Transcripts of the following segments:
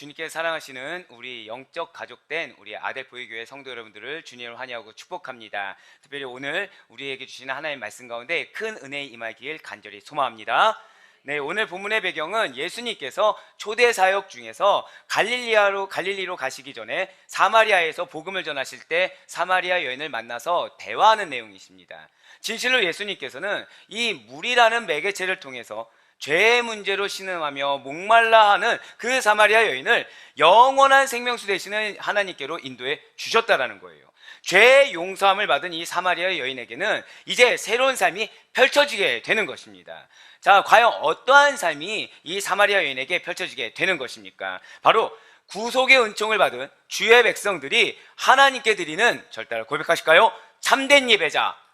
주님께 사랑하시는 우리 영적 가족된 우리 아델보이교회 성도 여러분들을 주님을 환영하고 축복합니다. 특별히 오늘 우리에게 주시는 하나님의 말씀 가운데 큰 은혜의 임하길 간절히 소망합니다. 네, 오늘 본문의 배경은 예수님께서 초대 사역 중에서 갈릴리로 가시기 전에 사마리아에서 복음을 전하실 때 사마리아 여인을 만나서 대화하는 내용이십니다. 진실로 예수님께서는 이 물이라는 매개체를 통해서 죄의 문제로 신음하며 목말라 하는 그 사마리아 여인을 영원한 생명수 되시는 하나님께로 인도해 주셨다라는 거예요. 죄의 용서함을 받은 이 사마리아 여인에게는 이제 새로운 삶이 펼쳐지게 되는 것입니다. 자, 과연 어떠한 삶이 이 사마리아 여인에게 펼쳐지게 되는 것입니까? 바로 구속의 은총을 받은 주의 백성들이 하나님께 드리는, 절 따라 고백하실까요? 참된 예배자.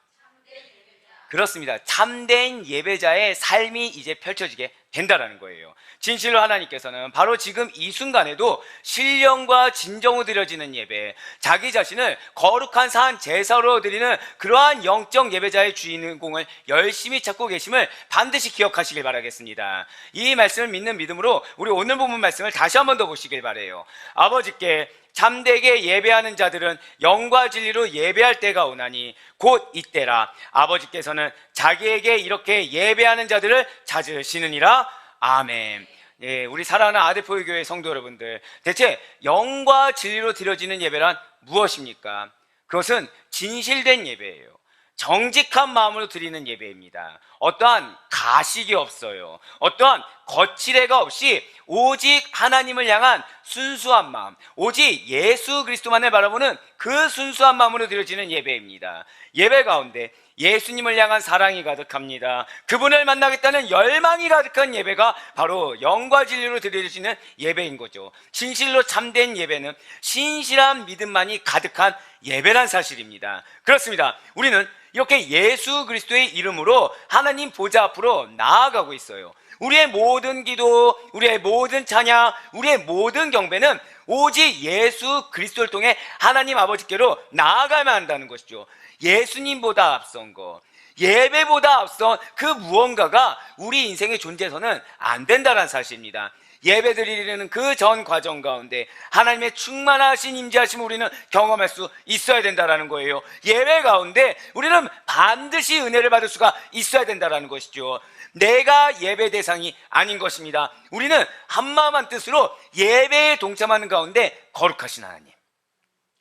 그렇습니다. 참된 예배자의 삶이 이제 펼쳐지게 된다라는 거예요. 진실로 하나님께서는 바로 지금 이 순간에도 신령과 진정으로 드려지는 예배, 자기 자신을 거룩한 산 제사로 드리는 그러한 영적 예배자의 주인공을 열심히 찾고 계심을 반드시 기억하시길 바라겠습니다. 이 말씀을 믿는 믿음으로 우리 오늘 본문 말씀을 다시 한 번 더 보시길 바라요. 아버지께 참되게 예배하는 자들은 영과 진리로 예배할 때가 오나니 곧 이때라. 아버지께서는 자기에게 이렇게 예배하는 자들을 찾으시느니라. 아멘. 예, 우리 사랑하는 아델보이교회 성도 여러분들, 대체 영과 진리로 드려지는 예배란 무엇입니까? 그것은 진실된 예배예요. 정직한 마음으로 드리는 예배입니다. 어떠한 가식이 없어요. 어떠한 거칠애가 없이 오직 하나님을 향한 순수한 마음, 오직 예수 그리스도만을 바라보는 그 순수한 마음으로 드려지는 예배입니다. 예배 가운데 예수님을 향한 사랑이 가득합니다. 그분을 만나겠다는 열망이 가득한 예배가 바로 영과 진리로 드려지는 예배인 거죠. 진실로 참된 예배는 신실한 믿음만이 가득한 예배란 사실입니다. 그렇습니다. 우리는 이렇게 예수 그리스도의 이름으로 하나님 보좌 앞으로 나아가고 있어요. 우리의 모든 기도, 우리의 모든 찬양, 우리의 모든 경배는 오직 예수 그리스도를 통해 하나님 아버지께로 나아가야만 한다는 것이죠. 예수님보다 앞선 것, 예배보다 앞선 그 무언가가 우리 인생의 존재에서는 안 된다는 사실입니다. 예배 드리려는 그 전 과정 가운데 하나님의 충만하신 임재하심을 우리는 경험할 수 있어야 된다는 거예요. 예배 가운데 우리는 반드시 은혜를 받을 수가 있어야 된다는 것이죠. 내가 예배 대상이 아닌 것입니다. 우리는 한마음 한뜻으로 예배에 동참하는 가운데 거룩하신 하나님,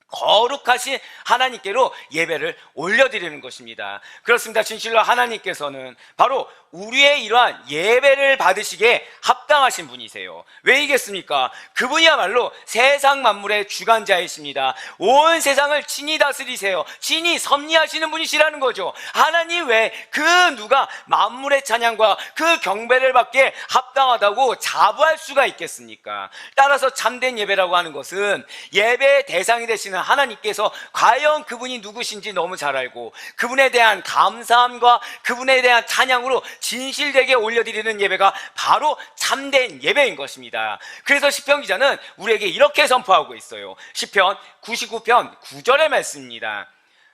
거룩하신 하나님께로 예배를 올려드리는 것입니다. 그렇습니다. 진실로 하나님께서는 바로 우리의 이러한 예배를 받으시기에 합당하신 분이세요. 왜이겠습니까? 그분이야말로 세상 만물의 주관자이십니다. 온 세상을 친히 다스리세요. 친히 섭리하시는 분이시라는 거죠. 하나님 외에 그 누가 만물의 찬양과 그 경배를 받기에 합당하다고 자부할 수가 있겠습니까? 따라서 참된 예배라고 하는 것은 예배의 대상이 되시는 하나님께서 과연 그분이 누구신지 너무 잘 알고 그분에 대한 감사함과 그분에 대한 찬양으로 진실되게 올려드리는 예배가 바로 참된 예배인 것입니다. 그래서 시편 기자는 우리에게 이렇게 선포하고 있어요. 시편 99편 9절의 말씀입니다.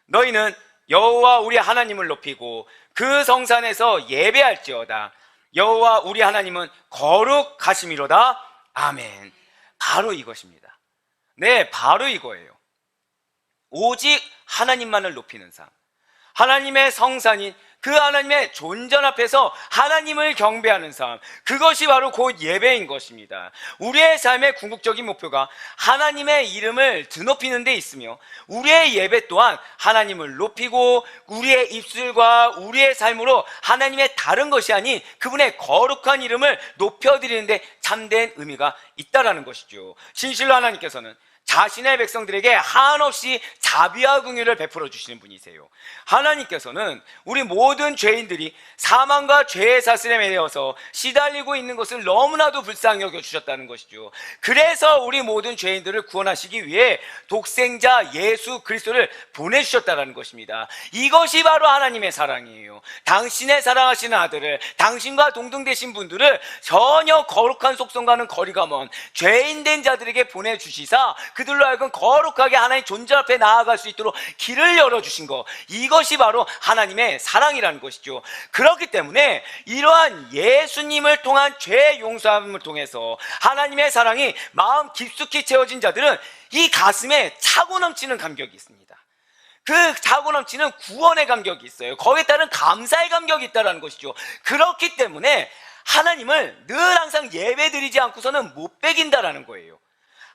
너희는 여호와 우리 하나님을 높이고 그 성산에서 예배할지어다. 여호와 우리 하나님은 거룩하심이로다. 아멘. 바로 이것입니다. 네, 바로 이거예요. 오직 하나님만을 높이는 삶, 하나님의 성산인 그 하나님의 존전 앞에서 하나님을 경배하는 삶, 그것이 바로 곧 예배인 것입니다. 우리의 삶의 궁극적인 목표가 하나님의 이름을 드높이는 데 있으며 우리의 예배 또한 하나님을 높이고 우리의 입술과 우리의 삶으로 하나님의 다른 것이 아닌 그분의 거룩한 이름을 높여드리는 데 참된 의미가 있다는 것이죠. 진실로 하나님께서는 자신의 백성들에게 한없이 자비와 긍휼을 베풀어 주시는 분이세요. 하나님께서는 우리 모든 죄인들이 사망과 죄의 사슬에 매여서 시달리고 있는 것을 너무나도 불쌍히 여겨 주셨다는 것이죠. 그래서 우리 모든 죄인들을 구원하시기 위해 독생자 예수 그리스도를 보내주셨다는 것입니다. 이것이 바로 하나님의 사랑이에요. 당신의 사랑하시는 아들을, 당신과 동등되신 분들을 전혀 거룩한 속성과는 거리가 먼 죄인된 자들에게 보내주시사 그들로 하여금 거룩하게 하나님 존재 앞에 나아갈 수 있도록 길을 열어주신 것, 이것이 바로 하나님의 사랑이라는 것이죠. 그렇기 때문에 이러한 예수님을 통한 죄 용서함을 통해서 하나님의 사랑이 마음 깊숙이 채워진 자들은 이 가슴에 차고 넘치는 감격이 있습니다. 그 차고 넘치는 구원의 감격이 있어요. 거기에 따른 감사의 감격이 있다는 것이죠. 그렇기 때문에 하나님을 늘 항상 예배드리지 않고서는 못 배긴다라는 거예요.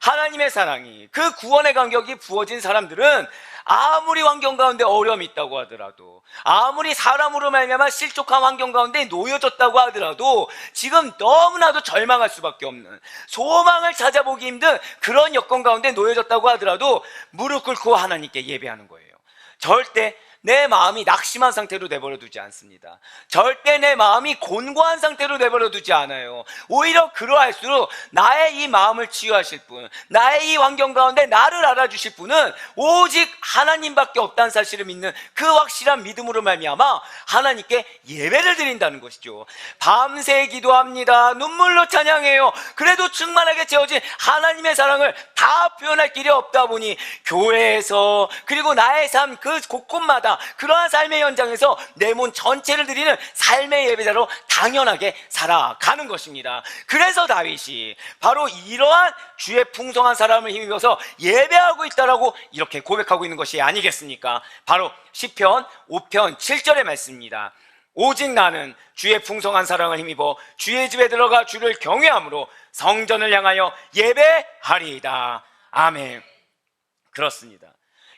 하나님의 사랑이, 그 구원의 감격이 부어진 사람들은 아무리 환경 가운데 어려움이 있다고 하더라도, 아무리 사람으로 말미암아 실족한 환경 가운데 놓여졌다고 하더라도 지금 너무나도 절망할 수밖에 없는, 소망을 찾아보기 힘든 그런 여건 가운데 놓여졌다고 하더라도 무릎 꿇고 하나님께 예배하는 거예요. 절대 내 마음이 낙심한 상태로 내버려 두지 않습니다. 절대 내 마음이 곤고한 상태로 내버려 두지 않아요. 오히려 그러할수록 나의 이 마음을 치유하실 분, 나의 이 환경 가운데 나를 알아주실 분은 오직 하나님밖에 없다는 사실을 믿는 그 확실한 믿음으로 말미암아 하나님께 예배를 드린다는 것이죠. 밤새 기도합니다. 눈물로 찬양해요. 그래도 충만하게 채워진 하나님의 사랑을 다 표현할 길이 없다 보니 교회에서, 그리고 나의 삶 그 곳곳마다 그러한 삶의 현장에서 내 몸 전체를 드리는 삶의 예배자로 당연하게 살아가는 것입니다. 그래서 다윗이 바로 이러한 주의 풍성한 사랑을 힘입어서 예배하고 있다라고 이렇게 고백하고 있는 것이 아니겠습니까? 바로 시편 5편 7절의 말씀입니다. 오직 나는 주의 풍성한 사랑을 힘입어 주의 집에 들어가 주를 경외함으로 성전을 향하여 예배하리이다. 아멘. 그렇습니다.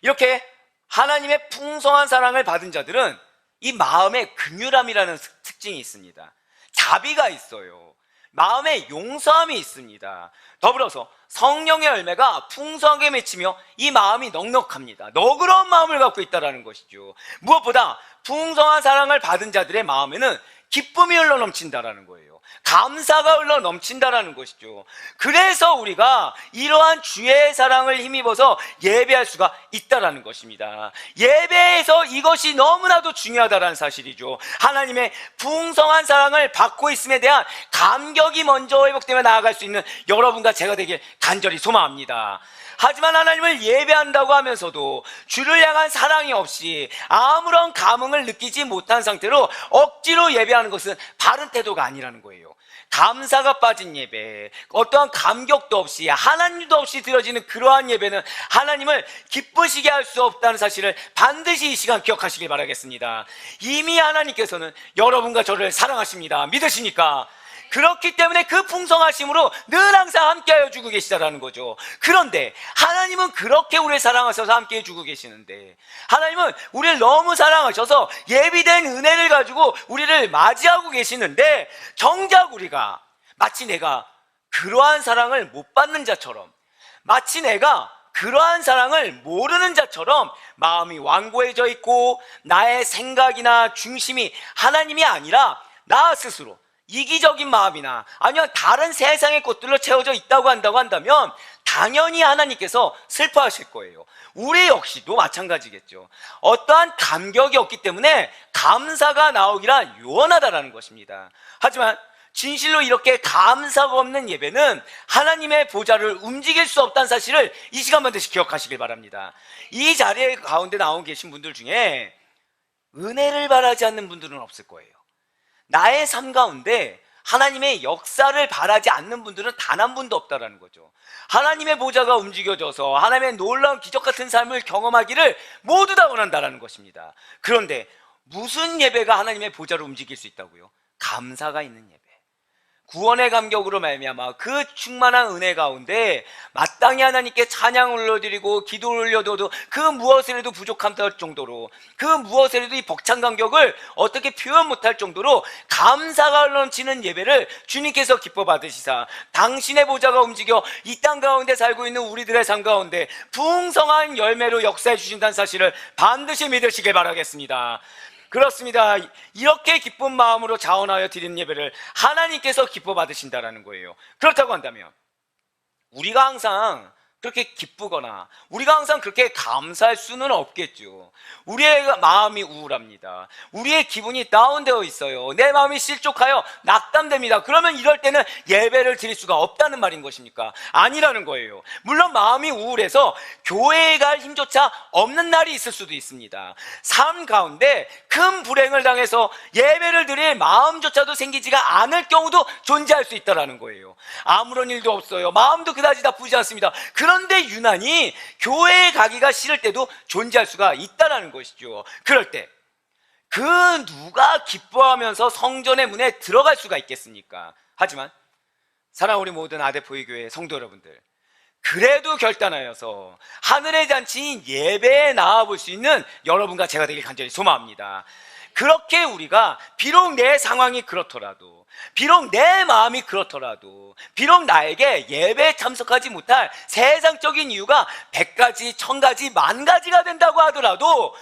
이렇게 하나님의 풍성한 사랑을 받은 자들은 이 마음의 긍휼함이라는 특징이 있습니다. 자비가 있어요. 마음의 용서함이 있습니다. 더불어서 성령의 열매가 풍성하게 맺히며 이 마음이 넉넉합니다. 너그러운 마음을 갖고 있다는 것이죠. 무엇보다 풍성한 사랑을 받은 자들의 마음에는 기쁨이 흘러넘친다라는 거예요. 감사가 흘러넘친다라는 것이죠. 그래서 우리가 이러한 주의 사랑을 힘입어서 예배할 수가 있다라는 것입니다. 예배에서 이것이 너무나도 중요하다는 사실이죠. 하나님의 풍성한 사랑을 받고 있음에 대한 감격이 먼저 회복되며 나아갈 수 있는 여러분과 제가 되길 간절히 소망합니다. 하지만 하나님을 예배한다고 하면서도 주를 향한 사랑이 없이 아무런 감흥을 느끼지 못한 상태로 억지로 예배하는 것은 바른 태도가 아니라는 거예요. 감사가 빠진 예배, 어떠한 감격도 없이 하나님도 없이 드려지는 그러한 예배는 하나님을 기쁘시게 할 수 없다는 사실을 반드시 이 시간 기억하시길 바라겠습니다. 이미 하나님께서는 여러분과 저를 사랑하십니다. 믿으시니까? 그렇기 때문에 그 풍성하심으로 늘 항상 함께하여 주고 계시다라는 거죠. 그런데 하나님은 그렇게 우리를 사랑하셔서 함께해 주고 계시는데, 하나님은 우리를 너무 사랑하셔서 예비된 은혜를 가지고 우리를 맞이하고 계시는데, 정작 우리가 마치 내가 그러한 사랑을 못 받는 자처럼, 마치 내가 그러한 사랑을 모르는 자처럼 마음이 완고해져 있고 나의 생각이나 중심이 하나님이 아니라 나 스스로 이기적인 마음이나 아니면 다른 세상의 것들로 채워져 있다고 한다면 당연히 하나님께서 슬퍼하실 거예요. 우리 역시도 마찬가지겠죠. 어떠한 감격이 없기 때문에 감사가 나오기란 요원하다라는 것입니다. 하지만 진실로 이렇게 감사가 없는 예배는 하나님의 보좌를 움직일 수 없다는 사실을 이 시간 반드시 기억하시길 바랍니다. 이 자리에 가운데 나온 계신 분들 중에 은혜를 바라지 않는 분들은 없을 거예요. 나의 삶 가운데 하나님의 역사를 바라지 않는 분들은 단 한 분도 없다라는 거죠. 하나님의 보좌가 움직여져서 하나님의 놀라운 기적 같은 삶을 경험하기를 모두 다 원한다라는 것입니다. 그런데 무슨 예배가 하나님의 보좌를 움직일 수 있다고요? 감사가 있는 예배, 구원의 감격으로 말미암아 그 충만한 은혜 가운데 마땅히 하나님께 찬양을 올려드리고 기도를 올려도 그 무엇에라도 부족함 될 정도로, 그 무엇에라도 이 벅찬 감격을 어떻게 표현 못할 정도로 감사가 넘치는 예배를 주님께서 기뻐 받으시사 당신의 보좌가 움직여 이 땅 가운데 살고 있는 우리들의 삶 가운데 풍성한 열매로 역사해 주신다는 사실을 반드시 믿으시길 바라겠습니다. 그렇습니다. 이렇게 기쁜 마음으로 자원하여 드리는 예배를 하나님께서 기뻐 받으신다라는 거예요. 그렇다고 한다면 우리가 항상 그렇게 기쁘거나 우리가 항상 그렇게 감사할 수는 없겠죠. 우리의 마음이 우울합니다. 우리의 기분이 다운되어 있어요. 내 마음이 실족하여 낙담됩니다. 그러면 이럴 때는 예배를 드릴 수가 없다는 말인 것입니까? 아니라는 거예요. 물론 마음이 우울해서 교회에 갈 힘조차 없는 날이 있을 수도 있습니다. 삶 가운데 큰 불행을 당해서 예배를 드릴 마음조차도 생기지가 않을 경우도 존재할 수 있다는 거예요. 아무런 일도 없어요. 마음도 그다지 나쁘지 않습니다. 그런데 유난히 교회에 가기가 싫을 때도 존재할 수가 있다는 것이죠. 그럴 때 그 누가 기뻐하면서 성전의 문에 들어갈 수가 있겠습니까? 하지만 사랑하는 우리 모든 아대포의교회 성도 여러분들, 그래도 결단하여서 하늘의 잔치인 예배에 나와볼 수 있는 여러분과 제가 되길 간절히 소망합니다. 그렇게 우리가 비록 내 상황이 그렇더라도, 비록 내 마음이 그렇더라도, 비록 나에게 예배에 참석하지 못할 세상적인 이유가 100가지, 1000가지, 10,000가지가 된다고 하더라도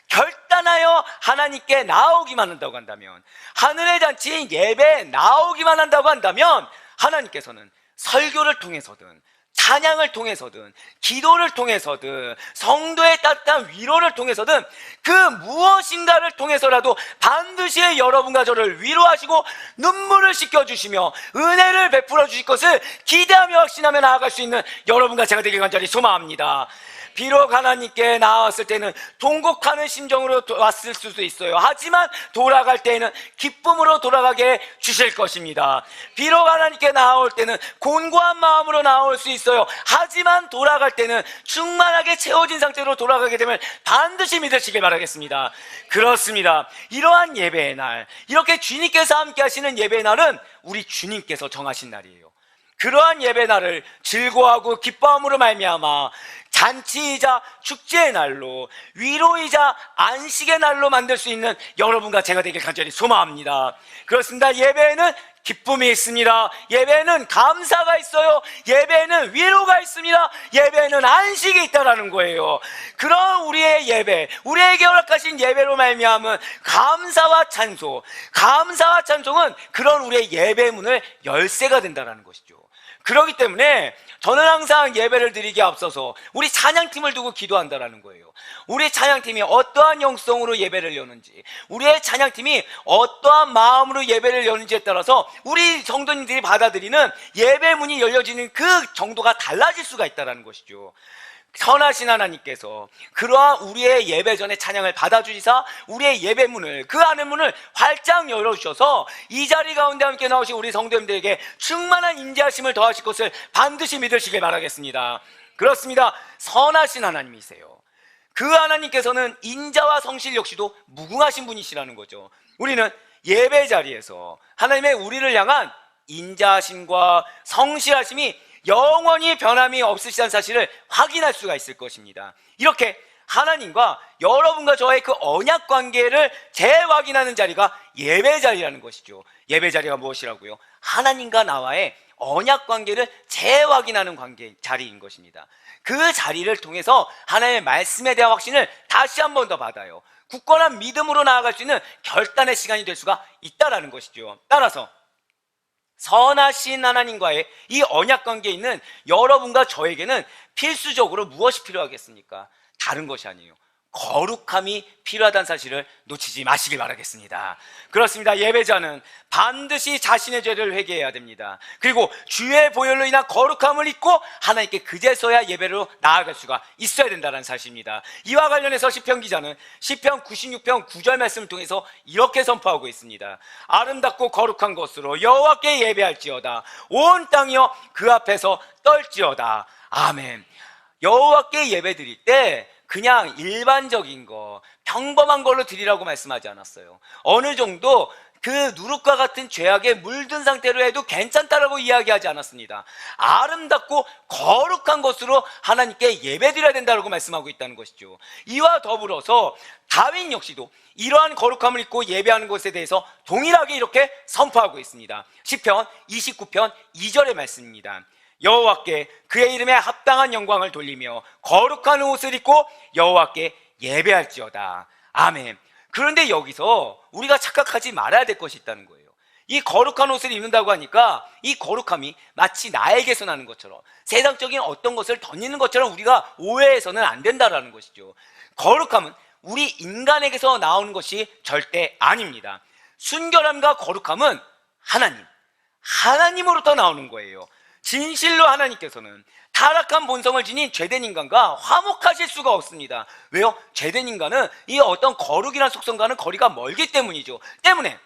결단하여 하나님께 나오기만 한다고 한다면, 하늘의 잔치인 예배에 나오기만 한다고 한다면 하나님께서는 설교를 통해서든 찬양을 통해서든 기도를 통해서든 성도의 따뜻한 위로를 통해서든 그 무엇인가를 통해서라도 반드시 여러분과 저를 위로하시고 눈물을 씻겨주시며 은혜를 베풀어 주실 것을 기대하며 확신하며 나아갈 수 있는 여러분과 제가 되길 간절히 소망합니다. 비록 하나님께 나왔을 때는 통곡하는 심정으로 왔을 수도 있어요. 하지만 돌아갈 때에는 기쁨으로 돌아가게 주실 것입니다. 비록 하나님께 나올 때는 곤고한 마음으로 나올 수 있어요. 하지만 돌아갈 때는 충만하게 채워진 상태로 돌아가게 되면 반드시 믿으시길 바라겠습니다. 그렇습니다. 이러한 예배의 날, 이렇게 주님께서 함께 하시는 예배의 날은 우리 주님께서 정하신 날이에요. 그러한 예배 날을 즐거워하고 기뻐함으로 말미암아 잔치이자 축제의 날로, 위로이자 안식의 날로 만들 수 있는 여러분과 제가 되길 간절히 소망합니다. 그렇습니다. 예배에는 기쁨이 있습니다. 예배에는 감사가 있어요. 예배에는 위로가 있습니다. 예배에는 안식이 있다라는 거예요. 그런 우리의 예배, 우리에게 허락하신 예배로 말미암은 감사와 찬송, 감사와 찬송은 그런 우리의 예배 문을 열쇠가 된다라는 것이죠. 그렇기 때문에 저는 항상 예배를 드리기에 앞서서 우리 찬양팀을 두고 기도한다라는 거예요. 우리 찬양팀이 어떠한 영성으로 예배를 여는지, 우리의 찬양팀이 어떠한 마음으로 예배를 여는지에 따라서 우리 성도님들이 받아들이는 예배 문이 열려지는 그 정도가 달라질 수가 있다는 것이죠. 선하신 하나님께서 그러한 우리의 예배 전에 찬양을 받아주시사 우리의 예배 문을, 그 안의 문을 활짝 열어주셔서 이 자리 가운데 함께 나오신 우리 성도님들에게 충만한 인자하심을 더하실 것을 반드시 믿으시길 바라겠습니다. 그렇습니다. 선하신 하나님이세요. 그 하나님께서는 인자와 성실 역시도 무궁하신 분이시라는 거죠. 우리는 예배 자리에서 하나님의 우리를 향한 인자하심과 성실하심이 영원히 변함이 없으시다는 사실을 확인할 수가 있을 것입니다. 이렇게 하나님과 여러분과 저의 그 언약 관계를 재확인하는 자리가 예배 자리라는 것이죠. 예배 자리가 무엇이라고요? 하나님과 나와의 언약 관계를 재확인하는 관계 자리인 것입니다. 그 자리를 통해서 하나님의 말씀에 대한 확신을 다시 한 번 더 받아요. 굳건한 믿음으로 나아갈 수 있는 결단의 시간이 될 수가 있다라는 것이죠. 따라서 선하신 하나님과의 이 언약 관계에 있는 여러분과 저에게는 필수적으로 무엇이 필요하겠습니까? 다른 것이 아니에요. 거룩함이 필요하다는 사실을 놓치지 마시길 바라겠습니다. 그렇습니다. 예배자는 반드시 자신의 죄를 회개해야 됩니다. 그리고 주의 보혈로 인한 거룩함을 입고 하나님께 그제서야 예배로 나아갈 수가 있어야 된다는 사실입니다. 이와 관련해서 시편 기자는 시편 96편 9절 말씀을 통해서 이렇게 선포하고 있습니다. 아름답고 거룩한 것으로 여호와께 예배할지어다. 온 땅이여 그 앞에서 떨지어다. 아멘. 여호와께 예배 드릴 때 그냥 일반적인 거, 평범한 걸로 드리라고 말씀하지 않았어요. 어느 정도 그 누룩과 같은 죄악에 물든 상태로 해도 괜찮다라고 이야기하지 않았습니다. 아름답고 거룩한 것으로 하나님께 예배드려야 된다고 말씀하고 있다는 것이죠. 이와 더불어서 다윗 역시도 이러한 거룩함을 입고 예배하는 것에 대해서 동일하게 이렇게 선포하고 있습니다. 시편 29편 2절의 말씀입니다. 여호와께 그의 이름에 합당한 영광을 돌리며 거룩한 옷을 입고 여호와께 예배할지어다. 아멘. 그런데 여기서 우리가 착각하지 말아야 될 것이 있다는 거예요. 이 거룩한 옷을 입는다고 하니까 이 거룩함이 마치 나에게서 나는 것처럼, 세상적인 어떤 것을 덧입는 것처럼 우리가 오해해서는 안 된다라는 것이죠. 거룩함은 우리 인간에게서 나오는 것이 절대 아닙니다. 순결함과 거룩함은 하나님으로부터 나오는 거예요. 진실로 하나님께서는 타락한 본성을 지닌 죄된 인간과 화목하실 수가 없습니다. 왜요? 죄된 인간은 이 어떤 거룩이라는 속성과는 거리가 멀기 때문이죠. 때문에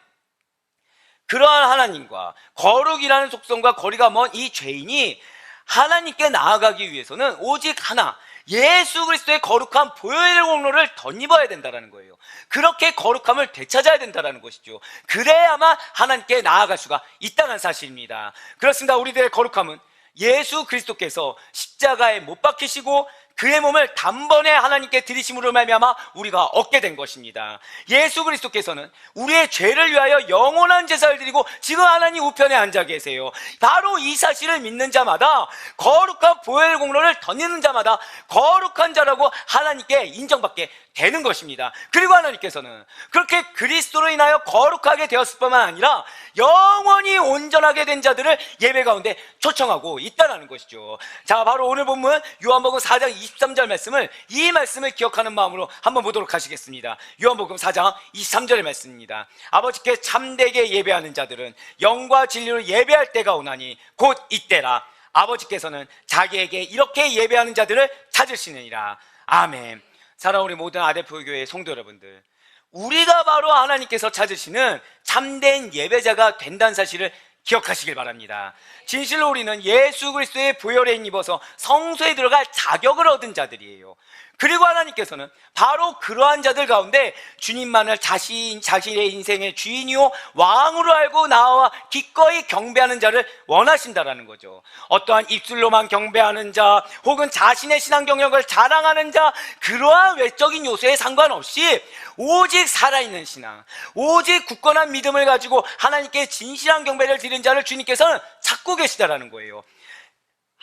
그러한 하나님과 거룩이라는 속성과 거리가 먼 이 죄인이 하나님께 나아가기 위해서는 오직 하나, 예수 그리스도의 거룩한 보혈의 공로를 덧입어야 된다는 거예요. 그렇게 거룩함을 되찾아야 된다는 것이죠. 그래야만 하나님께 나아갈 수가 있다는 사실입니다. 그렇습니다. 우리들의 거룩함은 예수 그리스도께서 십자가에 못 박히시고 그의 몸을 단번에 하나님께 드리심으로 말미암아 우리가 얻게 된 것입니다. 예수 그리스도께서는 우리의 죄를 위하여 영원한 제사를 드리고 지금 하나님 우편에 앉아 계세요. 바로 이 사실을 믿는 자마다, 거룩한 보혈 공로를 덧입는 자마다 거룩한 자라고 하나님께 인정받게 되는 것입니다. 그리고 하나님께서는 그렇게 그리스도로 인하여 거룩하게 되었을 뿐만 아니라 영원히 온전하게 된 자들을 예배 가운데 초청하고 있다는 것이죠. 자, 바로 오늘 본문 요한복음 4장 23절 말씀을, 이 말씀을 기억하는 마음으로 한번 보도록 하시겠습니다. 요한복음 4장 23절의 말씀입니다. 아버지께 참되게 예배하는 자들은 영과 진리로 예배할 때가 오나니 곧 이때라. 아버지께서는 자기에게 이렇게 예배하는 자들을 찾으시느니라. 아멘. 사랑하는 우리 모든 아델포교회 성도 여러분들, 우리가 바로 하나님께서 찾으시는 참된 예배자가 된다는 사실을 기억하시길 바랍니다. 진실로 우리는 예수 그리스도의 보혈에 힘입어서 성소에 들어갈 자격을 얻은 자들이에요. 그리고 하나님께서는 바로 그러한 자들 가운데 주님만을 자신의 인생의 주인이요 왕으로 알고 나와 기꺼이 경배하는 자를 원하신다라는 거죠. 어떠한 입술로만 경배하는 자, 혹은 자신의 신앙 경력을 자랑하는 자, 그러한 외적인 요소에 상관없이 오직 살아있는 신앙, 오직 굳건한 믿음을 가지고 하나님께 진실한 경배를 드리는 자를 주님께서는 찾고 계시다라는 거예요.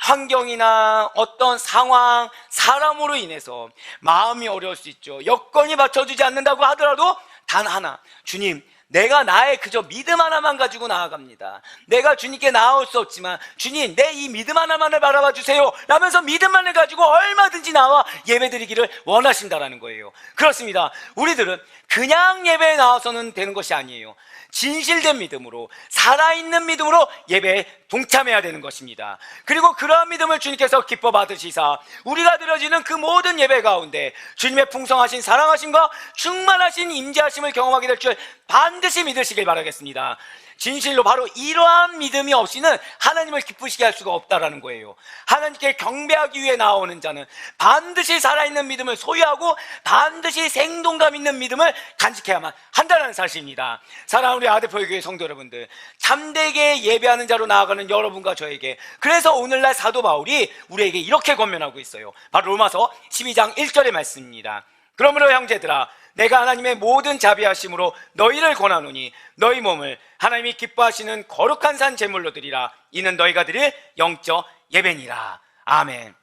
환경이나 어떤 상황, 사람으로 인해서 마음이 어려울 수 있죠. 여건이 받쳐주지 않는다고 하더라도 단 하나, 주님, 내가 나의 그저 믿음 하나만 가지고 나아갑니다. 내가 주님께 나아올 수 없지만 주님, 내 이 믿음 하나만을 바라봐 주세요 라면서 믿음만을 가지고 얼마든지 나와 예배드리기를 원하신다라는 거예요. 그렇습니다. 우리들은 그냥 예배에 나와서는 되는 것이 아니에요. 진실된 믿음으로, 살아있는 믿음으로 예배에 동참해야 되는 것입니다. 그리고 그러한 믿음을 주님께서 기뻐 받으시사 우리가 드려지는 그 모든 예배 가운데 주님의 풍성하신 사랑하심과 충만하신 임재하심을 경험하게 될 줄 반드시 믿으시길 바라겠습니다. 진실로 바로 이러한 믿음이 없이는 하나님을 기쁘시게 할 수가 없다라는 거예요. 하나님께 경배하기 위해 나오는 자는 반드시 살아있는 믿음을 소유하고 반드시 생동감 있는 믿음을 간직해야만 한다는 사실입니다. 사랑하는 우리 아델포교회 성도 여러분들, 참되게 예배하는 자로 나아가는 여러분과 저에게, 그래서 오늘날 사도 바울이 우리에게 이렇게 권면하고 있어요. 바로 로마서 12장 1절의 말씀입니다. 그러므로 형제들아, 내가 하나님의 모든 자비하심으로 너희를 권하노니 너희 몸을 하나님이 기뻐하시는 거룩한 산 제물로 드리라. 이는 너희가 드릴 영적 예배니라. 아멘.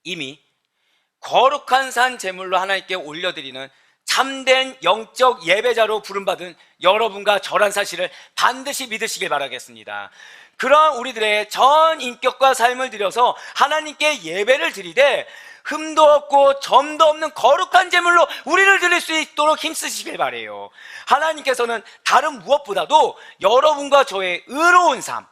이미 거룩한 산 제물로 하나님께 올려드리는 참된 영적 예배자로 부름받은 여러분과 저란 사실을 반드시 믿으시길 바라겠습니다. 그러한 우리들의 전 인격과 삶을 들여서 하나님께 예배를 드리되 흠도 없고 점도 없는 거룩한 제물로 우리를 드릴 수 있도록 힘쓰시길 바라요. 하나님께서는 다른 무엇보다도 여러분과 저의 의로운 삶,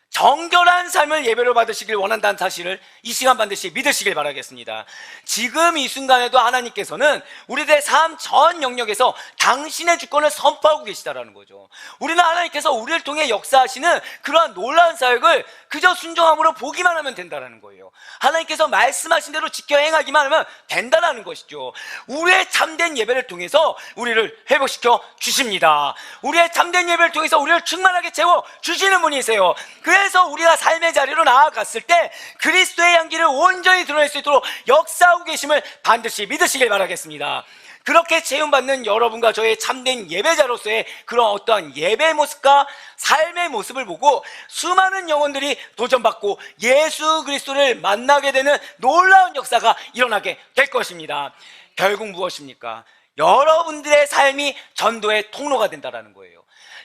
정결한 삶을 예배로 받으시길 원한다는 사실을 이 시간 반드시 믿으시길 바라겠습니다. 지금 이 순간에도 하나님께서는 우리들의 삶 전 영역에서 당신의 주권을 선포하고 계시다라는 거죠. 우리는 하나님께서 우리를 통해 역사하시는 그러한 놀라운 사역을 그저 순종함으로 보기만 하면 된다는 거예요. 하나님께서 말씀하신 대로 지켜 행하기만 하면 된다는 것이죠. 우리의 참된 예배를 통해서 우리를 회복시켜 주십니다. 우리의 참된 예배를 통해서 우리를 충만하게 채워 주시는 분이세요. 그래서 우리가 삶의 자리로 나아갔을 때 그리스도의 향기를 온전히 드러낼 수 있도록 역사하고 계심을 반드시 믿으시길 바라겠습니다. 그렇게 채움받는 여러분과 저의 참된 예배자로서의 그런 어떠한 예배의 모습과 삶의 모습을 보고 수많은 영혼들이 도전받고 예수 그리스도를 만나게 되는 놀라운 역사가 일어나게 될 것입니다. 결국 무엇입니까? 여러분들의 삶이 전도의 통로가 된다는 거예요.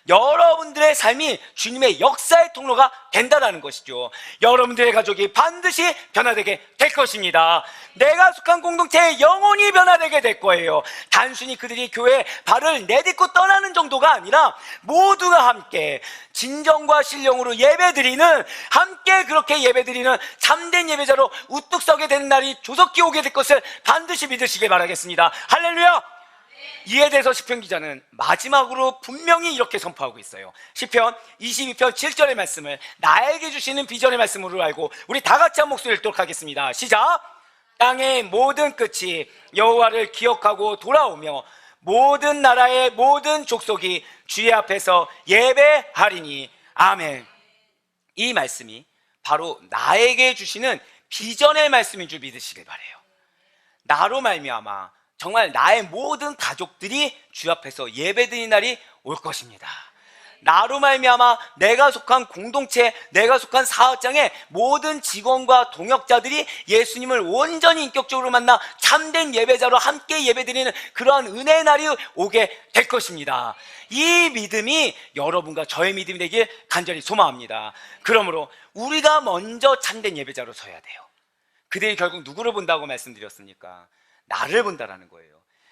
여러분들의 삶이 주님의 역사의 통로가 된다는 것이죠. 여러분들의 가족이 반드시 변화되게 될 것입니다. 내가 속한 공동체에 영혼이 변화되게 될 거예요. 단순히 그들이 교회에 발을 내딛고 떠나는 정도가 아니라 모두가 함께 진정과 신령으로 예배드리는, 함께 그렇게 예배드리는 참된 예배자로 우뚝 서게 되는 날이 조속히 오게 될 것을 반드시 믿으시길 바라겠습니다. 할렐루야! 이에 대해서 시편 기자는 마지막으로 분명히 이렇게 선포하고 있어요. 시편 22편 7절의 말씀을 나에게 주시는 비전의 말씀으로 알고 우리 다 같이 한 목소리 읽도록 하겠습니다. 시작! 땅의 모든 끝이 여호와를 기억하고 돌아오며 모든 나라의 모든 족속이 주의 앞에서 예배하리니. 아멘. 이 말씀이 바로 나에게 주시는 비전의 말씀인 줄 믿으시길 바라요. 나로 말미암아 정말 나의 모든 가족들이 주 앞에서 예배드리는 날이 올 것입니다. 나로 말미암아 내가 속한 공동체, 내가 속한 사업장의 모든 직원과 동역자들이 예수님을 온전히 인격적으로 만나 참된 예배자로 함께 예배드리는 그러한 은혜의 날이 오게 될 것입니다. 이 믿음이 여러분과 저의 믿음이 되길 간절히 소망합니다. 그러므로 우리가 먼저 참된 예배자로 서야 돼요. 그들이 결국 누구를 본다고 말씀드렸습니까? 나를 본다라는 거예요.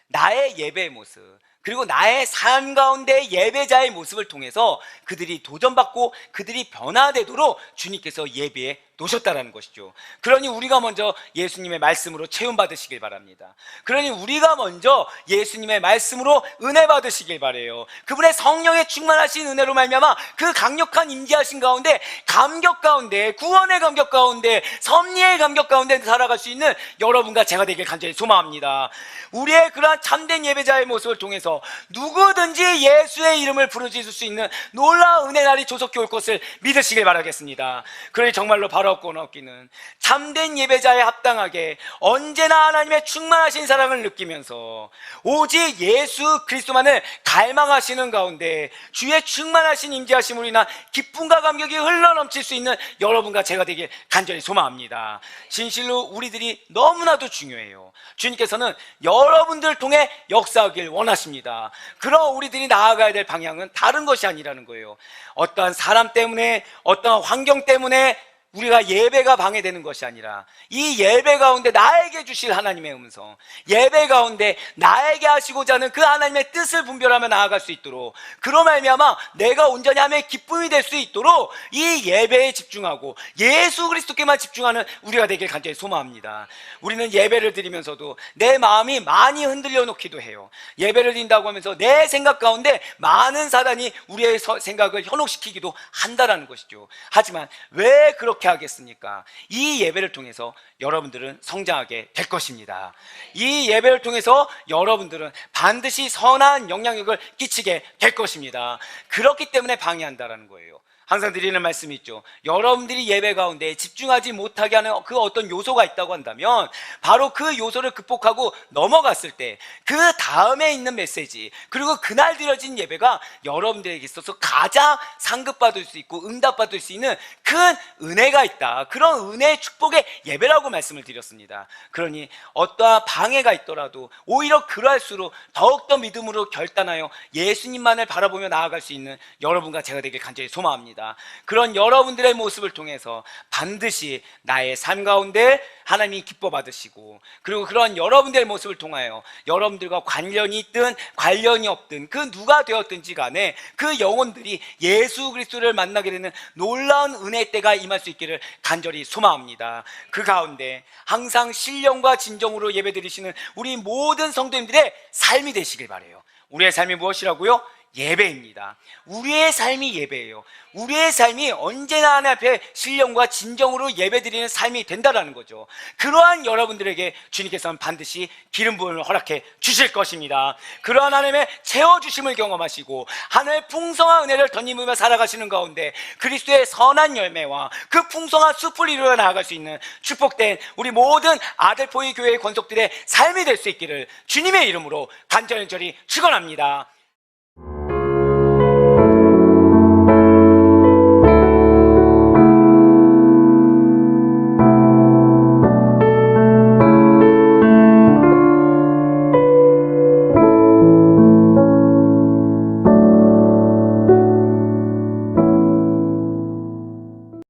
나의 예배의 모습, 그리고 나의 삶 가운데 예배자의 모습을 통해서 그들이 도전받고 그들이 변화되도록 주님께서 예배에 놓으셨다라는 것이죠. 그러니 우리가 먼저 예수님의 말씀으로 체험받으시길 바랍니다. 그러니 우리가 먼저 예수님의 말씀으로 은혜 받으시길 바라요. 그분의 성령에 충만하신 은혜로 말미암아 그 강력한 임재하신 가운데, 감격 가운데, 구원의 감격 가운데, 섭리의 감격 가운데 살아갈 수 있는 여러분과 제가 되길 간절히 소망합니다. 우리의 그러한 참된 예배자의 모습을 통해서 누구든지 예수의 이름을 부르짖을 수 있는 놀라운 은혜 날이 조속히 올 것을 믿으시길 바라겠습니다. 그러니 정말로 바로 얻고 얻기는 참된 예배자에 합당하게 언제나 하나님의 충만하신 사랑을 느끼면서 오직 예수 그리스도만을 갈망하시는 가운데 주의 충만하신 임재하심으로 인한 기쁨과 감격이 흘러넘칠 수 있는 여러분과 제가 되길 간절히 소망합니다. 진실로 우리들이 너무나도 중요해요. 주님께서는 여러분들을 통해 역사하길 원하십니다. 그럼 우리들이 나아가야 될 방향은 다른 것이 아니라는 거예요. 어떠한 사람 때문에, 어떠한 환경 때문에 우리가 예배가 방해되는 것이 아니라 이 예배 가운데 나에게 주실 하나님의 음성, 예배 가운데 나에게 하시고자 하는 그 하나님의 뜻을 분별하며 나아갈 수 있도록, 그로 말미암아 내가 온전히 하나님의 기쁨이 될 수 있도록 이 예배에 집중하고 예수 그리스도께만 집중하는 우리가 되길 간절히 소망합니다. 우리는 예배를 드리면서도 내 마음이 많이 흔들려 놓기도 해요. 예배를 드린다고 하면서 내 생각 가운데 많은 사단이 우리의 생각을 현혹시키기도 한다라는 것이죠. 하지만 왜 그렇게 하겠습니까? 이 예배를 통해서 여러분들은 성장하게 될 것입니다. 이 예배를 통해서 여러분들은 반드시 선한 영향력을 끼치게 될 것입니다. 그렇기 때문에 방해한다라는 거예요. 항상 드리는 말씀이 있죠. 여러분들이 예배 가운데 집중하지 못하게 하는 그 어떤 요소가 있다고 한다면 바로 그 요소를 극복하고 넘어갔을 때 그 다음에 있는 메시지, 그리고 그날 드려진 예배가 여러분들에게 있어서 가장 상급받을 수 있고 응답받을 수 있는 큰 은혜가 있다. 그런 은혜의 축복의 예배라고 말씀을 드렸습니다. 그러니 어떠한 방해가 있더라도 오히려 그럴수록 더욱더 믿음으로 결단하여 예수님만을 바라보며 나아갈 수 있는 여러분과 제가 되길 간절히 소망합니다. 그런 여러분들의 모습을 통해서 반드시 나의 삶 가운데 하나님이 기뻐 받으시고, 그리고 그런 여러분들의 모습을 통하여 여러분들과 관련이 있든 관련이 없든 그 누가 되었든지 간에 그 영혼들이 예수 그리스도를 만나게 되는 놀라운 은혜의 때가 임할 수 있기를 간절히 소망합니다. 그 가운데 항상 신령과 진정으로 예배드리시는 우리 모든 성도님들의 삶이 되시길 바라요. 우리의 삶이 무엇이라고요? 예배입니다. 우리의 삶이 예배예요. 우리의 삶이 언제나 하나님 앞에 신령과 진정으로 예배드리는 삶이 된다라는 거죠. 그러한 여러분들에게 주님께서는 반드시 기름 부음을 허락해 주실 것입니다. 그러한 하나님의 채워주심을 경험하시고 하나님의 풍성한 은혜를 덧입으며 살아가시는 가운데 그리스도의 선한 열매와 그 풍성한 숲을 이루어 나아갈 수 있는 축복된 우리 모든 아델포이 교회의 권속들의 삶이 될 수 있기를 주님의 이름으로 간절히 축원합니다.